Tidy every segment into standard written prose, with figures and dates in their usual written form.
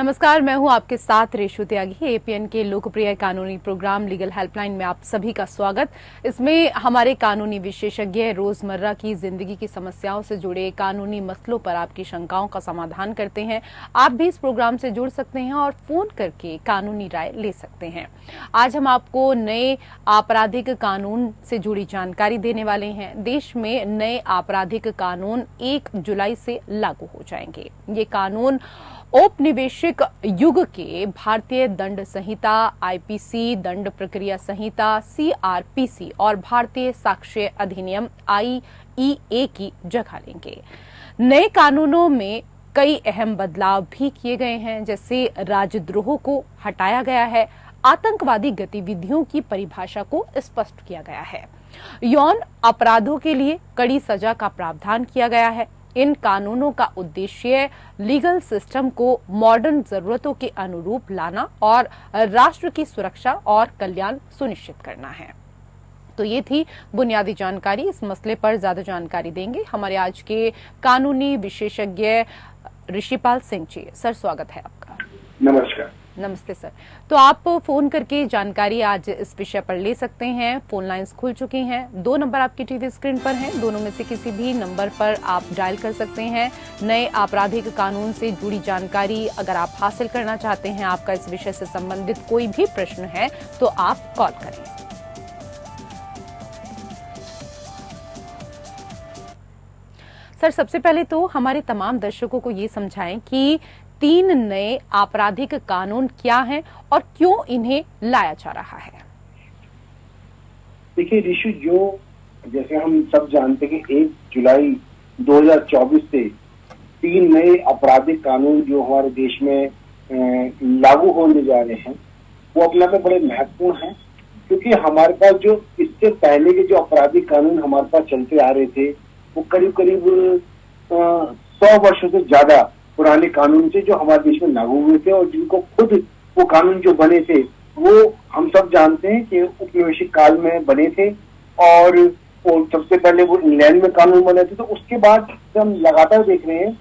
नमस्कार, मैं हूं आपके साथ रेशु त्यागी। एपीएन के लोकप्रिय कानूनी प्रोग्राम लीगल हेल्पलाइन में आप सभी का स्वागत। इसमें हमारे कानूनी विशेषज्ञ रोजमर्रा की जिंदगी की समस्याओं से जुड़े कानूनी मसलों पर आपकी शंकाओं का समाधान करते हैं। आप भी इस प्रोग्राम से जुड़ सकते हैं और फोन करके कानूनी राय ले सकते हैं। आज हम आपको नए आपराधिक कानून से जुड़ी जानकारी देने वाले हैं। देश में नए आपराधिक कानून 1 जुलाई से लागू हो जाएंगे। ये कानून औपनिवेशिक युग के भारतीय दंड संहिता, आईपीसी, दंड प्रक्रिया संहिता, सीआरपीसी और भारतीय साक्ष्य अधिनियम आईईए की जगह लेंगे। नए कानूनों में कई अहम बदलाव भी किए गए हैं, जैसे राजद्रोह को हटाया गया है, आतंकवादी गतिविधियों की परिभाषा को स्पष्ट किया गया है, यौन अपराधों के लिए कड़ी सजा का प्रावधान किया गया है। इन कानूनों का उद्देश्य लीगल सिस्टम को मॉडर्न जरूरतों के अनुरूप लाना और राष्ट्र की सुरक्षा और कल्याण सुनिश्चित करना है। तो ये थी बुनियादी जानकारी। इस मसले पर ज्यादा जानकारी देंगे हमारे आज के कानूनी विशेषज्ञ ऋषिपाल सिंह जी। सर, स्वागत है आपका। नमस्कार। नमस्ते सर। तो आप फोन करके जानकारी आज इस विषय पर ले सकते हैं। फोन लाइंस खुल चुकी हैं। 2 नंबर आपकी टीवी स्क्रीन पर हैं। दोनों में से किसी भी नंबर पर आप डायल कर सकते हैं। नए आपराधिक कानून से जुड़ी जानकारी अगर आप हासिल करना चाहते हैं, आपका इस विषय से संबंधित कोई भी प्रश्न है, तो आप कॉल करें। सर, सबसे पहले तो हमारे तमाम दर्शकों को ये समझाएं कि 3 नए आपराधिक कानून क्या हैं और क्यों इन्हें लाया जा रहा है। देखिए ऋषि, जो जैसे हम सब जानते हैं कि 1 जुलाई 2024 से 3 नए आपराधिक कानून जो हमारे देश में लागू होने जा रहे हैं, वो अपने में बड़े महत्वपूर्ण हैं, क्योंकि हमारे पास जो इससे पहले के जो आपराधिक कानून हमारे पास चलते आ रहे थे, वो करीब करीब 100 वर्षों से ज्यादा पुराने कानून थे जो हमारे देश में लागू हुए थे, और जिनको खुद वो कानून जो बने थे वो हम सब जानते हैं कि उपनिवेशिक काल में बने थे, और सबसे पहले वो इंग्लैंड में कानून बने थे। तो उसके बाद हम लगातार देख रहे हैं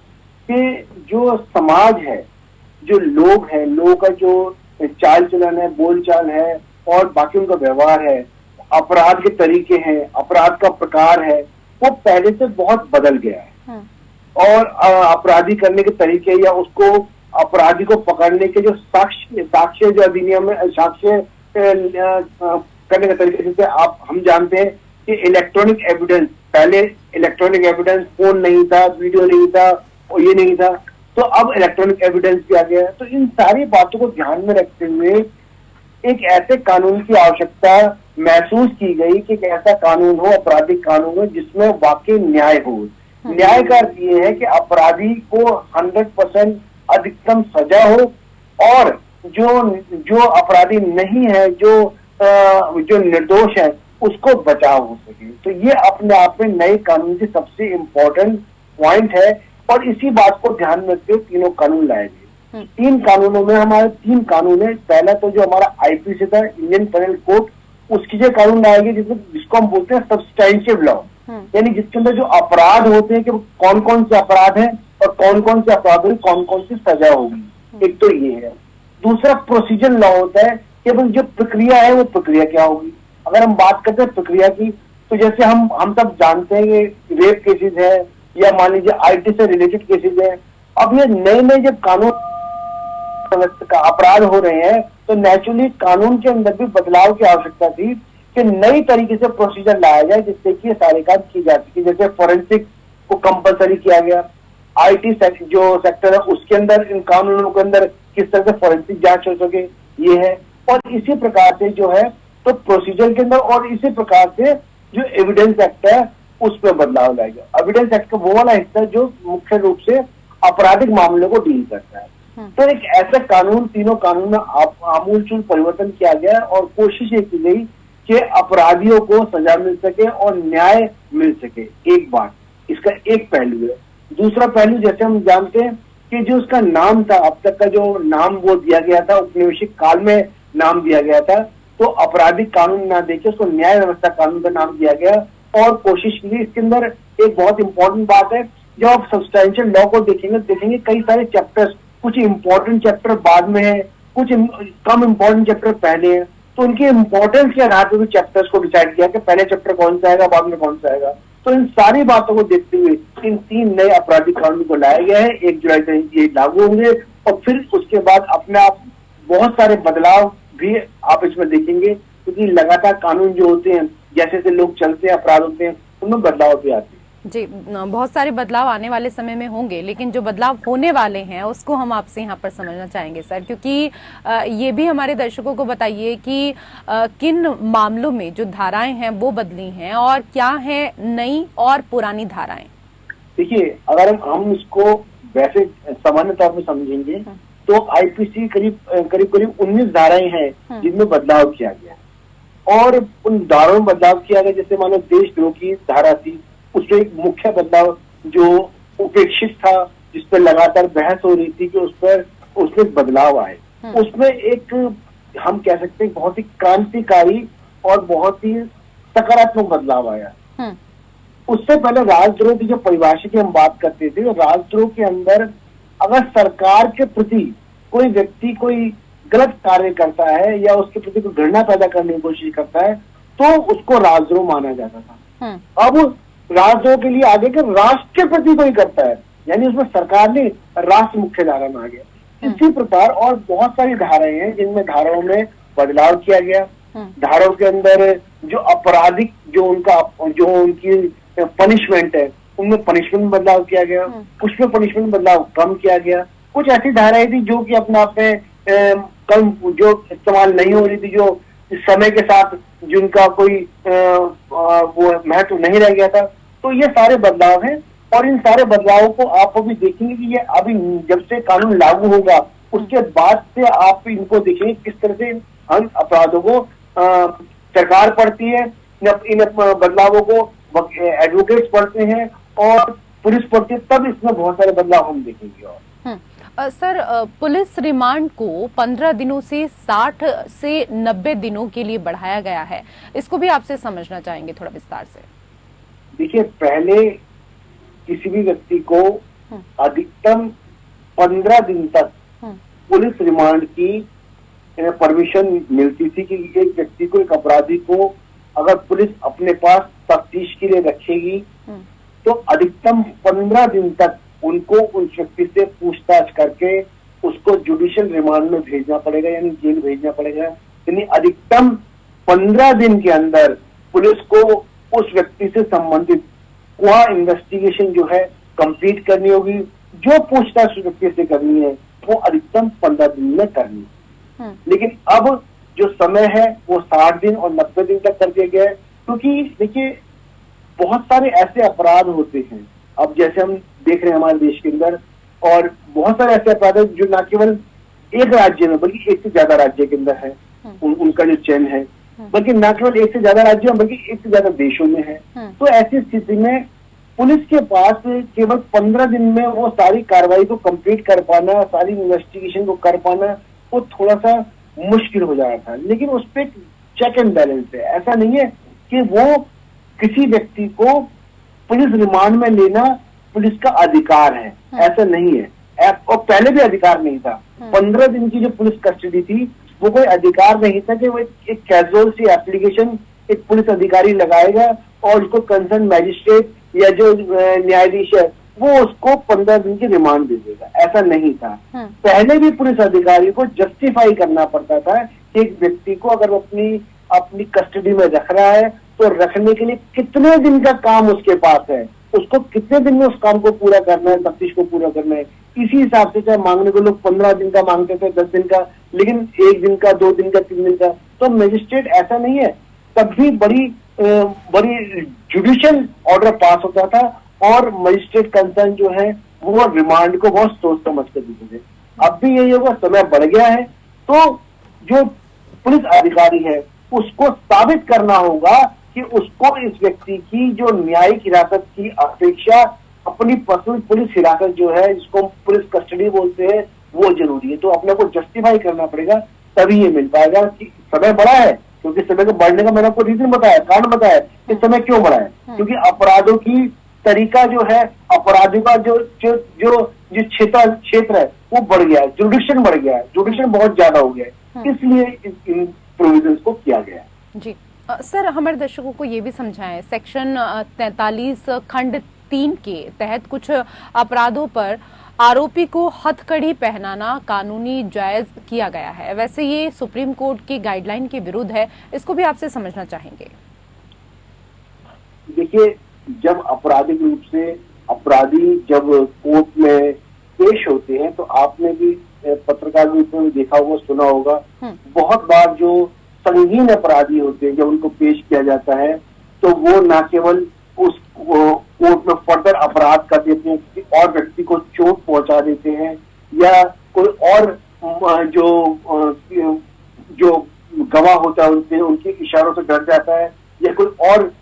कि जो समाज है, जो लोग हैं, लोगों का जो चाल चलन है, बोल चाल है और बाकी उनका व्यवहार है, अपराध के तरीके हैं, अपराध का प्रकार है, वो पहले से बहुत बदल गया है। और अपराधी करने के तरीके या उसको अपराधी को पकड़ने के जो साक्ष्य जो अधिनियम में साक्ष्य करने के तरीके, जैसे हम जानते हैं कि इलेक्ट्रॉनिक एविडेंस, पहले इलेक्ट्रॉनिक एविडेंस फोन नहीं था, वीडियो नहीं था और ये नहीं था, तो अब इलेक्ट्रॉनिक एविडेंस भी आ गया है। तो इन सारी बातों को ध्यान में रखते हुए एक ऐसे कानून की आवश्यकता महसूस की गई कि एक ऐसा कानून हो, आपराधिक कानून हो, जिसमें वाकई न्याय हो। न्याय का अर्थ ये है कि अपराधी को 100% अधिकतम सजा हो, और जो अपराधी नहीं है, जो निर्दोष है, उसको बचाव हो सके। तो ये अपने आप में नए कानून की सबसे इम्पोर्टेंट पॉइंट है, और इसी बात को ध्यान में रखते हुए तीनों कानून लाए गए। 3 कानूनों में हमारे 3 कानून है। पहला तो जो हमारा आईपीसी था, इंडियन पेनल कोड, उसकी जो कानून लाए गए जिसको हम बोलते हैं सब्सटैंटिव लॉ, यानी जिसके अंदर जो अपराध होते हैं कि कौन कौन से अपराध हैं और कौन कौन से अपराधों की कौन कौन सी सजा होगी। एक तो ये है। दूसरा प्रोसीजर लॉ होता है कि जो प्रक्रिया है वो प्रक्रिया क्या होगी। अगर हम बात करते हैं प्रक्रिया की, तो जैसे हम सब जानते हैं कि रेप केसेस है या मान लीजिए आईटी से रिलेटेड केसेस है। अब ये नए नए जब कानून का अपराध हो रहे हैं, तो नेचुरली कानून के अंदर भी बदलाव की आवश्यकता थी कि नई तरीके से प्रोसीजर लाया जाए जिससे कि ये सारे काम की जा सके। जैसे फोरेंसिक को कंपलसरी किया गया, आईटी जो सेक्टर है उसके अंदर, इन कानूनों के अंदर किस तरह से फोरेंसिक जांच हो सके, ये है। और इसी प्रकार से जो है तो प्रोसीजर के अंदर, और इसी प्रकार से जो एविडेंस एक्ट है उस पर बदलाव लाएगा। एविडेंस एक्ट का वो वाला हिस्सा जो मुख्य रूप से आपराधिक मामलों को डील करता है। तो एक ऐसा कानून, तीनों कानून में आमूलचूल परिवर्तन किया गया, और कोशिश ये की गई कि अपराधियों को सजा मिल सके और न्याय मिल सके। एक बात, इसका एक पहलू है। दूसरा पहलू, जैसे हम जानते हैं कि जो उसका नाम था, अब तक का जो नाम वो दिया गया था, उपनिवेशिक काल में नाम दिया गया था, तो आपराधिक कानून ना देके उसको न्याय व्यवस्था कानून का नाम दिया गया, और कोशिश की गई। इसके अंदर एक बहुत इंपॉर्टेंट बात है, जब आप सब्सटैंशियल लॉ को देखेंगे कई सारे चैप्टर्स कुछ इम्पोर्टेंट चैप्टर बाद में है, कुछ कम इम्पोर्टेंट चैप्टर पहले है, तो उनके इम्पोर्टेंस के आधार पर भी चैप्टर्स को डिसाइड किया कि पहले चैप्टर कौन सा आएगा, बाद में कौन सा आएगा। तो इन सारी बातों को देखते हुए इन 3 नए आपराधिक कानून को लाया गया है। 1 जुलाई से ये लागू होंगे और फिर उसके बाद अपने आप बहुत सारे बदलाव भी आप इसमें देखेंगे, क्योंकि लगातार कानून जो होते हैं, जैसे जैसे लोग चलते हैं, अपराध होते हैं, उनमें बदलाव भी आते हैं। जी, बहुत सारे बदलाव आने वाले समय में होंगे, लेकिन जो बदलाव होने वाले हैं उसको हम आपसे यहाँ पर समझना चाहेंगे सर, क्योंकि ये भी हमारे दर्शकों को बताइए कि किन मामलों में जो धाराएं हैं वो बदली हैं और क्या है नई और पुरानी धाराएं। देखिए, अगर हम इसको वैसे सामान्य तौर पर समझेंगे तो आईपीसी करीब 19 धाराएं हैं जिनमें बदलाव किया गया और उन धाराओं में बदलाव किया गया। जैसे मानो देशद्रोह की धारा थी, उसमें एक मुख्य बदलाव जो उपेक्षित था, जिस पर लगातार बहस हो रही थी कि उसमें बदलाव आए, उसमें एक हम कह सकते हैं बहुत ही क्रांतिकारी और बहुत ही सकारात्मक बदलाव आया। उससे पहले राजद्रोह की जो परिभाषा की हम बात करते थे, राजद्रोह के अंदर अगर सरकार के प्रति कोई व्यक्ति कोई गलत कार्य करता है या उसके प्रति कोई घृणा पैदा करने की कोशिश करता है तो उसको राजद्रोह माना जाता था। अब राजद्रोह के लिए आगे के राष्ट्र के प्रति कोई करता है, यानी उसमें सरकार ने राष्ट्र मुख्य धारा में आ गया। इसी प्रकार और बहुत सारी धाराएं हैं जिनमें धाराओं में बदलाव किया गया। धाराओं के अंदर जो आपराधिक जो उनकी पनिशमेंट है, उनमें पनिशमेंट में बदलाव किया गया, उसमें पनिशमेंट में बदलाव कम किया गया। कुछ ऐसी धाराएं थी जो कि अपने आप में कम जो इस्तेमाल नहीं हो रही थी, जो समय के साथ जिनका कोई वो महत्व नहीं रह गया था। तो ये सारे बदलाव हैं और इन सारे बदलावों को आप अभी देखेंगे कि ये अभी जब से कानून लागू होगा उसके बाद से आप इनको देखेंगे किस तरह से हम अपराधों को सरकार पढ़ती है, इन बदलावों को एडवोकेट्स पढ़ते हैं और पुलिस पढ़ती है, तब इसमें बहुत सारे बदलाव हम देखेंगे। और सर, पुलिस रिमांड को 15 दिनों से 60 से 90 दिनों के लिए बढ़ाया गया है, इसको भी आपसे समझना चाहेंगे थोड़ा विस्तार से। देखिए, पहले किसी भी व्यक्ति को अधिकतम 15 दिन तक पुलिस रिमांड की परमिशन मिलती थी कि एक व्यक्ति को, एक अपराधी को अगर पुलिस अपने पास तफ्तीश के लिए रखेगी तो अधिकतम 15 दिन तक उनको उस व्यक्ति से पूछताछ करके उसको जुडिशियल रिमांड में भेजना पड़ेगा, यानी जेल भेजना पड़ेगा। यानी अधिकतम 15 दिन के अंदर पुलिस को उस व्यक्ति से संबंधित वह इन्वेस्टिगेशन जो है कंप्लीट करनी होगी। जो पूछताछ उस व्यक्ति से करनी है वो अधिकतम 15 दिन में करनी है। लेकिन अब जो समय है वो 60 दिन और 90 दिन तक कर दिया गया है, क्योंकि देखिए बहुत सारे ऐसे अपराध होते हैं, अब जैसे हम देख रहे हैं हमारे देश के अंदर, और बहुत सारे ऐसे अपराध हैं जो न केवल एक राज्य में बल्कि एक से ज्यादा राज्य के अंदर है, उनका जो चयन है, बल्कि न केवल एक से ज्यादा राज्यों बल्कि एक से ज्यादा देशों में है। तो ऐसी स्थिति में पुलिस के पास केवल 15 दिन में वो सारी कार्रवाई को कंप्लीट कर पाना, सारी इन्वेस्टिगेशन को कर पाना, वो थोड़ा सा मुश्किल हो जा रहा था। लेकिन उस पर चेक एंड बैलेंस है, ऐसा नहीं है कि वो किसी व्यक्ति को पुलिस रिमांड में लेना पुलिस का अधिकार है, ऐसा नहीं है। और पहले भी अधिकार नहीं था। 15 दिन की जो पुलिस कस्टडी थी वो कोई अधिकार नहीं था कि वो एक कैजुअल सी एप्लीकेशन एक पुलिस अधिकारी लगाएगा और उसको कंसर्न मैजिस्ट्रेट या जो न्यायाधीश है वो उसको 15 दिन की रिमांड दे देगा, ऐसा नहीं था। पहले भी पुलिस अधिकारी को जस्टिफाई करना पड़ता था कि एक व्यक्ति को अगर वो अपनी कस्टडी में रख रहा है तो रखने के लिए कितने दिन का काम उसके पास है, उसको कितने दिन में उस काम को पूरा करना है, तफ्तीश को पूरा करना है। इसी हिसाब से चाहे मांगने को लोग 15 दिन का मांगते थे, 10 दिन का, लेकिन 1 दिन का, 2 दिन का, 3 दिन का। तो मजिस्ट्रेट ऐसा नहीं है, तब भी बड़ी जुडिशियल ऑर्डर पास होता था और मजिस्ट्रेट कंसर्न जो है वो रिमांड को बहुत सोच समझ कर देते थे। अब भी यही होगा, समय बढ़ गया है तो जो पुलिस अधिकारी है उसको साबित करना होगा कि उसको इस व्यक्ति की जो न्यायिक हिरासत की अपेक्षा अपनी पर्सनल पुलिस हिरासत जो है, जिसको पुलिस कस्टडी बोलते हैं, वो जरूरी है। तो अपने को जस्टिफाई करना पड़ेगा, तभी ये मिल पाएगा। कि समय बढ़ा है, क्योंकि समय को बढ़ने का मैंने आपको रीजन बताया, कारण बताया कि समय क्यों बढ़ा है, क्योंकि अपराधों की तरीका जो है, अपराधियों का जो क्षेत्र है वो बढ़ गया है, जुडिक्शन बढ़ गया है, जुडिक्शन बहुत ज्यादा हो गया है, इसलिए इन प्रोविजंस को किया गया है। जी सर, हमारे दर्शकों को ये भी समझाएं, सेक्शन 43 खंड 3 के तहत कुछ अपराधों पर आरोपी को हथकड़ी पहनाना कानूनी जायज किया गया है। वैसे ये सुप्रीम कोर्ट की गाइडलाइन के विरुद्ध है, इसको भी आपसे समझना चाहेंगे। देखिए, जब आपराधिक रूप से अपराधी जब कोर्ट में पेश होते हैं तो आपने भी पत्रकार रूप में देखा होगा, सुना होगा, बहुत बार जो संगीन अपराधी होते हैं जब उनको पेश किया जाता है तो वो न केवल उस कोर्ट में फर्दर अपराध कर देते हैं, किसी और व्यक्ति को चोट पहुंचा देते हैं, या कोई और जो गवाह होता है उनके इशारों से डर जाता है, या कोई और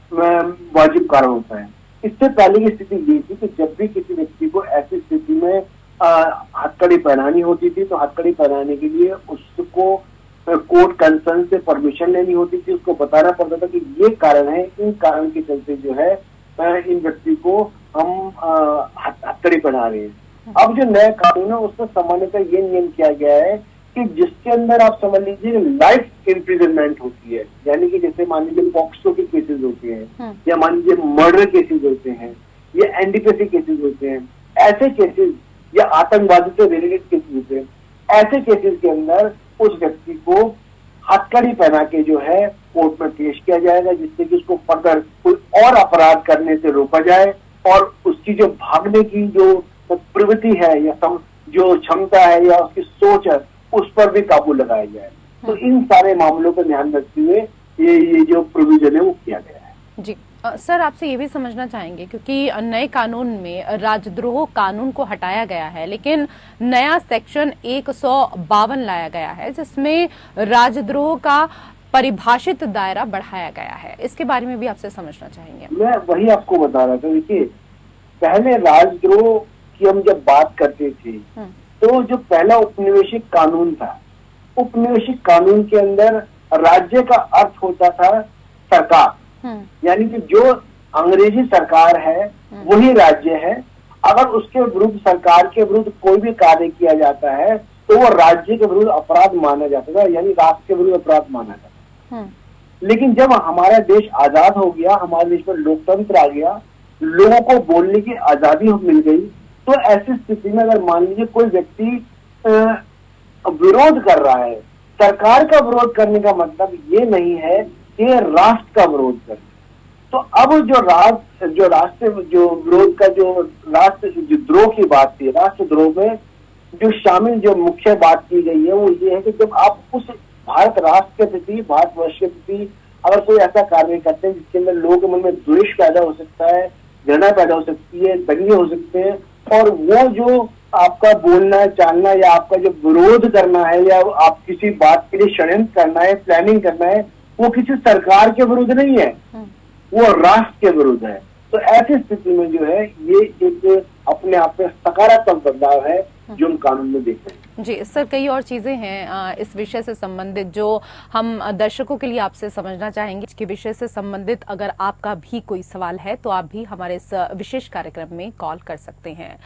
वाजिब कारण होता है। इससे पहले की स्थिति ये थी कि जब भी किसी व्यक्ति को ऐसी स्थिति में हथकड़ी पहनानी होती थी तो हथकड़ी पहनाने के लिए उसको कोर्ट कंसर्न से परमिशन लेनी होती थी, उसको बताना पड़ता था कि ये कारण है, इन कारण के चलते जो है इन व्यक्ति को हम हथकड़ी पहना रहे हैं। अब जो नया कानून है उसमें सामान्यतः ये नियम किया गया है कि जिसके अंदर आप समझ लीजिए लाइफ इम्प्रिजनमेंट होती है, यानी कि जैसे मान लीजिए पॉक्सो के केसेस होते हैं, या मान लीजिए मर्डर केसेस होते हैं, या एनडीपीसी केसेस होते हैं, ऐसे केसेस, या आतंकवादी से रिलेटेड केसेस होते हैं, ऐसे केसेस के अंदर उस व्यक्ति को हथकड़ी पहना के जो है कोर्ट में पेश किया जाएगा, जिससे कि उसको फर्दर कोई और अपराध करने से रोका जाए और उसकी जो भागने की जो प्रवृत्ति है या जो क्षमता है या उसकी सोच है उस पर भी काबू लगाया जाए। तो इन सारे मामलों को ध्यान रखते हुए ये जो प्रोविजन है वो किया गया है। जी सर, आपसे ये भी समझना चाहेंगे, क्योंकि नए कानून में राजद्रोह कानून को हटाया गया है, लेकिन नया सेक्शन 152 लाया गया है जिसमें राजद्रोह का परिभाषित दायरा बढ़ाया गया है। इसके बारे में भी आपसे समझना चाहेंगे। मैं वही आपको बता रहा था। देखिए, पहले राजद्रोह की हम जब बात करते थे तो जो पहला उपनिवेशिक कानून था, उपनिवेशिक कानून के अंदर राज्य का अर्थ होता था सरकार, यानी कि जो अंग्रेजी सरकार है वही राज्य है। अगर उसके विरुद्ध, सरकार के विरुद्ध कोई भी कार्य किया जाता है तो वो राज्य के विरुद्ध अपराध माना जाता था, यानी राष्ट्र के विरुद्ध अपराध माना जाता था। लेकिन जब हमारा देश आजाद हो गया, हमारे देश में लोकतंत्र आ गया, लोगों को बोलने की आजादी मिल गई, तो ऐसी स्थिति में अगर मान लीजिए कोई व्यक्ति विरोध कर रहा है, सरकार का विरोध करने का मतलब ये नहीं है कि राष्ट्र का विरोध करना। तो अब जो राष्ट्रद्रोह की बात थी, राष्ट्रद्रोह में जो शामिल जो मुख्य बात की गई है वो ये है कि जब आप उस भारत राष्ट्र के प्रति, भारतवर्ष के प्रति अगर कोई ऐसा कार्य करते हैं जिसके अंदर लोगों के मन में द्वेष पैदा हो सकता है, घृणा पैदा हो सकती है, दंगे हो सकते हैं, और वो जो आपका बोलना, चालना या आपका जो विरोध करना है या आप किसी बात के लिए षड्यंत्र करना है, प्लानिंग करना है, वो किसी सरकार के विरुद्ध नहीं है, वो राष्ट्र के विरुद्ध है। तो ऐसी स्थिति में जो है ये एक अपने आप में सकारात्मक बदलाव है जो हम कानून में देख रहे हैं। जी सर, कई और चीजें हैं इस विषय से संबंधित जो हम दर्शकों के लिए आपसे समझना चाहेंगे। इसके विषय से संबंधित अगर आपका भी कोई सवाल है तो आप भी हमारे इस विशेष कार्यक्रम में कॉल कर सकते हैं।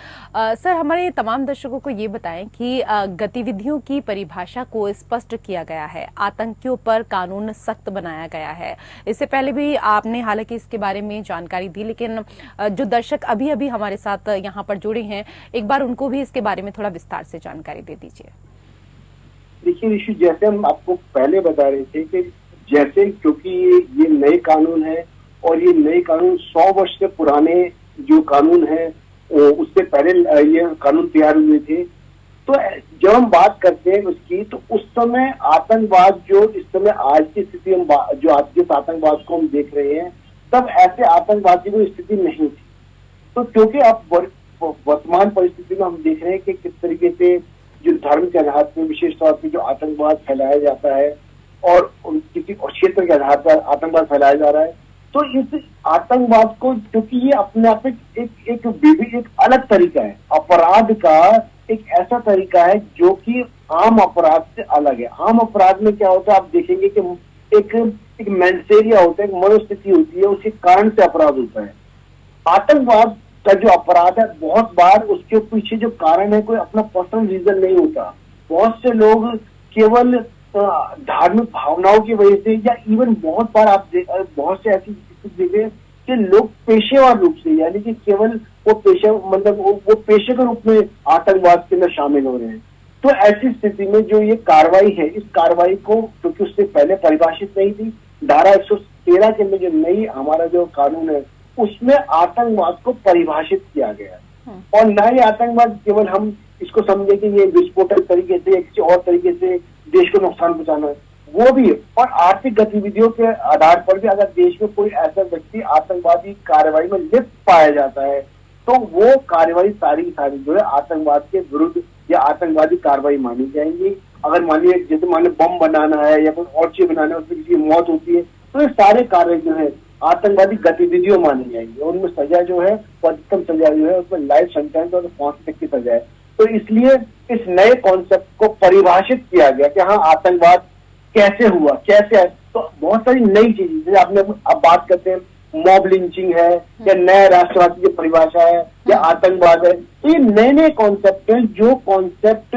सर, हमारे तमाम दर्शकों को ये बताएं कि गतिविधियों की परिभाषा को स्पष्ट किया गया है, आतंकियों पर कानून सख्त बनाया गया है। इससे पहले भी आपने हालांकि इसके बारे में जानकारी दी, लेकिन जो दर्शक अभी अभी हमारे साथ यहाँ पर जुड़े हैं, एक बार उनको भी इसके बारे में थोड़ा विस्तार से जानकारी दे दीजिए। देखिए ऋषि, जैसे हम आपको पहले बता रहे थे कि जैसे क्योंकि ये नए कानून है और ये नए कानून 100 वर्ष से पुराने जो कानून है उससे पहले ये कानून तैयार हुए थे, तो जब हम बात करते हैं उसकी तो उस समय आतंकवाद जो इस समय आज की स्थिति हम जो आज जिस आतंकवाद को हम देख रहे हैं तब ऐसे आतंकवाद की कोई स्थिति नहीं थी। तो क्योंकि अब वर्तमान परिस्थिति में हम देख रहे हैं कि किस तरीके से जो धर्म के आधार पर विशेष तौर पर जो आतंकवाद फैलाया जाता है और किसी क्षेत्र के आधार पर आतंकवाद फैलाया जा रहा है, तो इस आतंकवाद को, क्योंकि ये अपने आप एक अलग तरीका है अपराध का, एक ऐसा तरीका है जो कि आम अपराध से अलग है। आम अपराध में क्या होता है, आप देखेंगे कि एक मेंसेरिया होता है, एक मनोस्थिति होती है, उसके कारण से अपराध होता है। आतंकवाद का जो अपराध है, बहुत बार उसके पीछे जो कारण है कोई अपना पर्सनल रीजन नहीं होता। बहुत से लोग केवल धार्मिक भावनाओं की वजह से, या इवन बहुत बार आप बहुत से ऐसी देखे कि लोग पेशेवर रूप से, यानी कि केवल वो वो पेशे के रूप में आतंकवाद के अंदर शामिल हो रहे हैं। तो ऐसी स्थिति में जो ये कार्रवाई है, इस कार्रवाई को क्योंकि उससे पहले परिभाषित नहीं थी, धारा 113 के अंदर जो नई हमारा जो कानून है उसमें आतंकवाद को परिभाषित किया गया है। और ना ही आतंकवाद केवल हम इसको समझे कि ये विस्फोटक तरीके से या किसी और तरीके से देश को नुकसान पहुंचाना है, वो भी है। और आर्थिक गतिविधियों के आधार पर भी अगर देश में कोई ऐसा व्यक्ति आतंकवादी कार्रवाई में लिप्त पाया जाता है तो वो कार्रवाई सारी जो है आतंकवाद के विरुद्ध या आतंकवादी कार्रवाई मानी जाएंगी। अगर मानिए जैसे मान लो बम बनाना है या कोई और चीज बनाना है, उसमें किसी की मौत होती है, तो ये सारे कार्य जो है आतंकवादी गतिविधियों मानी जाएंगी। और उनमें सजा जो है अधिकतम सजा जो है उसमें लाइफ सेंटेंस और फांसी तक की सजा है। तो इसलिए इस नए कॉन्सेप्ट को परिभाषित किया गया कि हाँ आतंकवाद कैसे हुआ, कैसे है। तो बहुत सारी नई चीजें, जैसे आपने अब बात करते हैं मॉब लिंचिंग है या नया राष्ट्रवाद की परिभाषा है या आतंकवाद है, तो ये नए नए कॉन्सेप्ट हैं जो कॉन्सेप्ट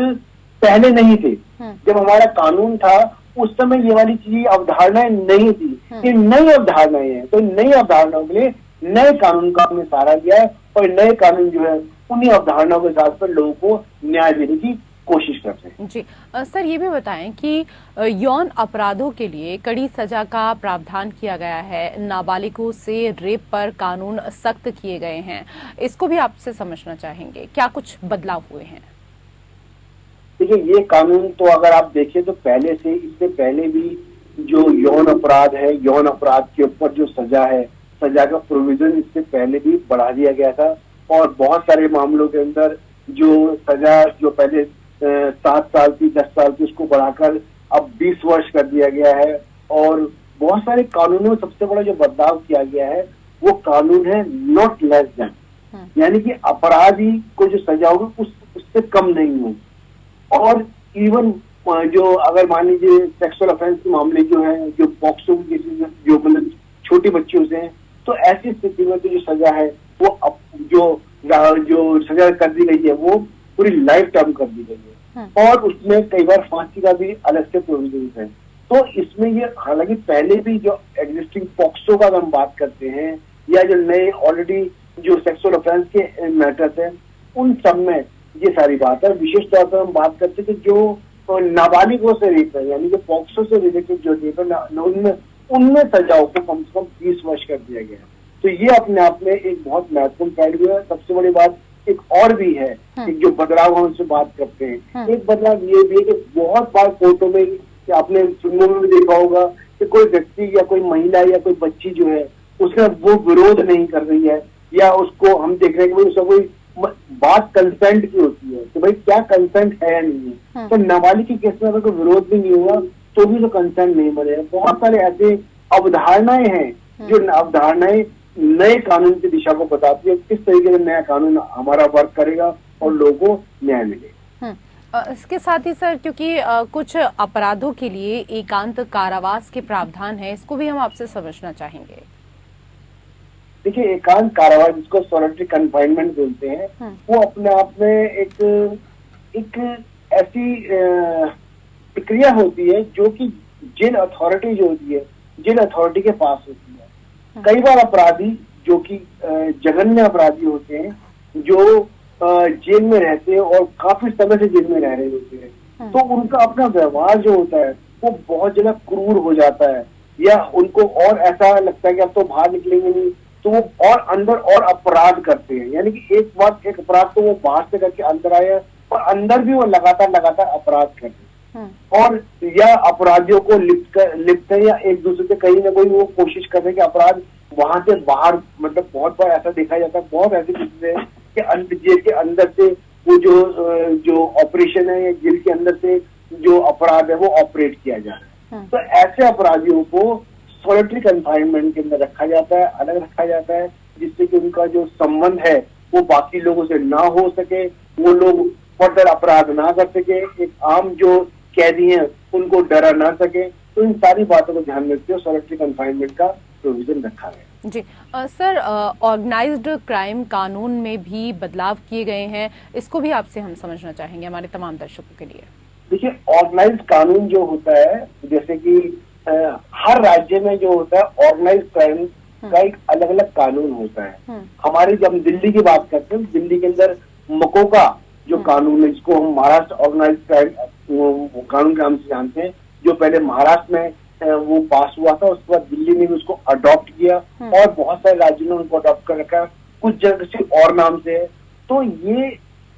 पहले नहीं थे। जब हमारा कानून था उस समय ये वाली चीज अवधारणाएं नहीं थी, ये नई अवधारणाएं हैं। तो नई अवधारणाओं के लिए नए कानून का हमने सहारा लिया है और नए कानून जो है उन्हीं अवधारणाओं के साथ पर लोगों को न्याय देने की कोशिश करते हैं। जी सर, ये भी बताएं कि यौन अपराधों के लिए कड़ी सजा का प्रावधान किया गया है, नाबालिगों से रेप पर कानून सख्त किए गए हैं, इसको भी आपसे समझना चाहेंगे, क्या कुछ बदलाव हुए हैं? देखिए ये कानून तो अगर आप देखें तो पहले से, इससे पहले भी जो यौन अपराध है, यौन अपराध के ऊपर जो सजा है, सजा का प्रोविजन इससे पहले भी बढ़ा दिया गया था। और बहुत सारे मामलों के अंदर जो सजा जो पहले 7 साल की 10 साल की उसको बढ़ाकर अब 20 वर्ष कर दिया गया है। और बहुत सारे कानूनों में सबसे बड़ा जो बदलाव किया गया है वो कानून है नॉट लेस देन, यानी कि अपराधी को जो सजा होगी उससे कम नहीं होगी। और इवन जो अगर मान लीजिए सेक्सुअल ऑफेंस के मामले जो है, जो पॉक्सो की जो मतलब छोटी बच्चियों से हैं, तो ऐसी स्थिति में तो जो सजा है वो जो सजा कर दी गई है वो पूरी लाइफ टाइम कर दी गई है। और उसमें कई बार फांसी का भी अलग से प्रोविजन है। तो इसमें ये हालांकि पहले भी जो एग्जिस्टिंग पॉक्सो का हम बात करते हैं या जो नए ऑलरेडी जो सेक्सुअल ऑफेंस के मैटर्स हैं उन सब में ये सारी बात है। विशेष तौर पर हम बात करते हैं कि जो नाबालिगों से रेप है, यानी कि पॉक्सो से रिलेटेड जो रेप है उनमें सजाओं को कम से कम 20 वर्ष कर दिया गया है। तो ये अपने आप में एक बहुत महत्वपूर्ण पहलू है। सबसे बड़ी बात एक और भी है, एक जो बदलाव हम उससे बात करते हैं, एक बदलाव ये भी है कि बहुत बार कोर्टों में, आपने फिल्मों में भी देखा होगा कि कोई व्यक्ति या कोई महिला या कोई बच्ची जो है उसका वो विरोध नहीं कर रही है, या उसको हम देख रहे हैं कि उसका कोई बात कंसेंट की होती है कि भाई क्या कंसेंट है या नहीं है। तो नाबालिग के केस में अगर कोई विरोध भी नहीं हुआ तो भी तो कंसेंट नहीं मिलेगा। बहुत सारे ऐसे अवधारणाएं हैं जो अवधारणाएं नए कानून की दिशा को बताती है, किस तरीके से नया कानून हमारा वर्क करेगा और लोगों को न्याय मिलेगा। इसके साथ ही सर, क्योंकि कुछ अपराधों के लिए एकांत कारावास के प्रावधान है, इसको भी हम आपसे समझना चाहेंगे। देखिए एकांत कारावास जिसको सॉलिटरी कन्फाइनमेंट बोलते हैं, वो अपने आप में एक ऐसी प्रक्रिया होती है जो कि जेल अथॉरिटी जो होती है, जेल अथॉरिटी के पास होती है। कई बार अपराधी जो कि जघन्य अपराधी होते हैं, जो जेल में रहते हैं और काफी समय से जेल में रह रहे होते हैं, तो उनका अपना व्यवहार जो होता है वो बहुत ज्यादा क्रूर हो जाता है, या उनको और ऐसा लगता है कि अब तो बाहर निकलेंगे नहीं, तो वो और अंदर और अपराध करते हैं। यानी कि एक अपराध तो वो बाहर से करके अंदर आया और अंदर भी वो लगातार अपराध करते हैं। और या अपराधियों को लिप्त है, या एक दूसरे से कहीं ना कहीं वो कोशिश कर रहे हैं कि अपराध वहां से बाहर, मतलब बहुत बार ऐसा देखा जाता है, बहुत ऐसी चीजें हैं कि जेल के अंदर से वो जो ऑपरेशन है या जेल के अंदर से जो अपराध है वो ऑपरेट किया जा रहा है। तो ऐसे अपराधियों को सॉलिटरी कन्फाइनमेंट के अंदर रखा जाता है, अलग रखा जाता है, जिससे कि उनका जो संबंध है वो बाकी लोगों से ना हो सके, वो लोग फर्दर अपराध ना कर सके, एक आम जो कैदी हैं उनको डरा ना सके। तो इन सारी बातों को ध्यान में रखते हुए सॉलिटरी कन्फाइनमेंट का प्रोविजन रखा गया। जी सर, ऑर्गेनाइज्ड क्राइम कानून में भी बदलाव किए गए हैं, इसको भी आपसे हम समझना चाहेंगे हमारे तमाम दर्शकों के लिए। देखिए, ऑर्गेनाइज कानून जो होता है, जैसे कि हर राज्य में जो होता है ऑर्गेनाइज क्राइम का एक अलग अलग कानून होता है। हमारे जब हम दिल्ली की बात करते हैं, दिल्ली के अंदर मकोका जो कानून है, जिसको हम महाराष्ट्र ऑर्गेनाइज क्राइम कानून के नाम से जानते हैं, जो पहले महाराष्ट्र में वो पास हुआ था, उसके बाद दिल्ली ने भी उसको अडॉप्ट किया और बहुत सारे राज्यों ने उनको अडॉप्ट कर रखा, कुछ जगह से और नाम से है। तो ये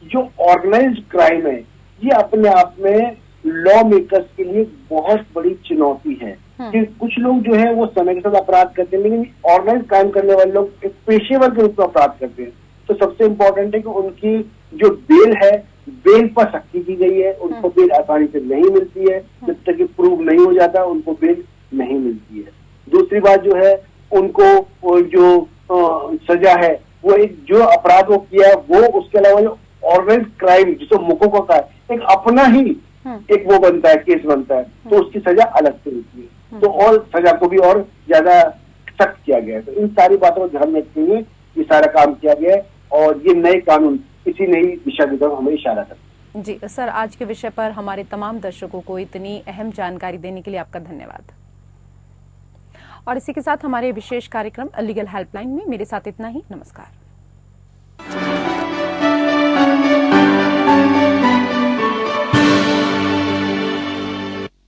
जो ऑर्गेनाइज क्राइम है, ये अपने आप में लॉ मेकर्स के लिए बहुत बड़ी चुनौती है कि कुछ लोग जो है वो समय के साथ अपराध करते हैं, लेकिन ऑर्गेनाइज क्राइम करने वाले लोग एक पेशेवर के रूप में अपराध करते हैं। तो सबसे इम्पोर्टेंट है कि उनकी जो बेल है, बेल पर सख्ती की गई है, उनको बेल आसानी से नहीं मिलती है, जब तक कि प्रूव नहीं हो जाता उनको बेल नहीं मिलती है। दूसरी बात जो है, उनको जो सजा है वो एक जो अपराध वो किया है वो, उसके अलावा जो ऑर्गेनाइज क्राइम जिसको मुकोका का एक अपना ही एक वो बनता है, केस बनता है, तो उसकी सजा अलग से होती है। तो और सजा को भी और ज्यादा सख्त किया गया है। तो इन सारी बातों को ध्यान रखते हुए ये सारा काम किया गया है और ये नए कानून इसी नई दिशा की तरफ हमें इशारा करते हैं। जी सर, आज के विषय पर हमारे तमाम दर्शकों को इतनी अहम जानकारी देने के लिए आपका धन्यवाद। और इसी के साथ हमारे विशेष कार्यक्रम लीगल हेल्पलाइन में मेरे साथ इतना ही। नमस्कार।